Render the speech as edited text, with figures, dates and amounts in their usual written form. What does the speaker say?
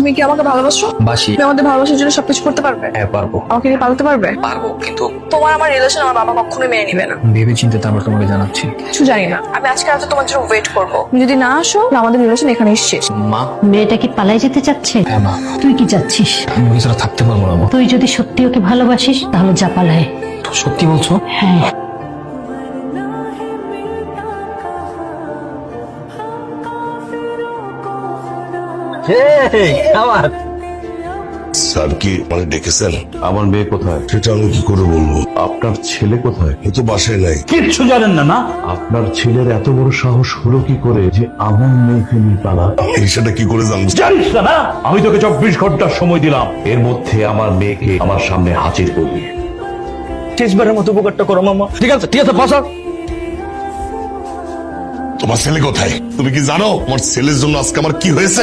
তুমি কি আমাকে ভালোবাসো? বাসি। তুমি আমাদের ভালোবাসার জন্য সবকিছু করতে পারবে? হ্যাঁ পারবো। আমাকে নিয়ে পালাতে পারবে? পারবো, কিন্তু তোমার আমার রিলেশন আমার বাবা কখনোই মেনে নিবে না। ভেবে চিন্তে তারপর তোমাকে জানাচ্ছি। কিছু জানি না, আমি আজকে রাতে তোমার জন্য ওয়েট করবো। তুমি যদি না আসো তাহলে আমাদের রিলেশন এখানেই শেষ। মা। মেয়েটা কি পালাই যেতে চাচ্ছে? হ্যাঁ মা। তুই কি চাচ্ছিস? আমি ওকে ছাড়া থাকতে পারবো না মা। তুই যদি সত্যি ওকে ভালোবাসিস তাহলে যা পালায়। সত্যি বলছো? হ্যাঁ। আমার স্যার কি মানে ডেকেছেন? আমার মেয়ে কোথায়? সেটা আমি কি করে বলবো? আপনার ছেলে কোথায়? ও তো বাসায় নাই। কিচ্ছু জানেন না না? আপনার ছেলের এত বড় সাহস হলো কি করে যে আমার মেয়েকে নিয়ে পালা? এই সেটা কি করে জানবো? জানিস না না? আমি তোকে 24 ঘন্টার সময় দিলাম, এর মধ্যে আমার মেয়েকে আমার সামনে হাজির করবি। শেষবারের মতো উপকারটা করো মামা। ঠিক আছে বসো। তোমার ছেলে কোথায়? তুমি কি জানো আমার ছেলের জন্য আজকে আমার কি হয়েছে?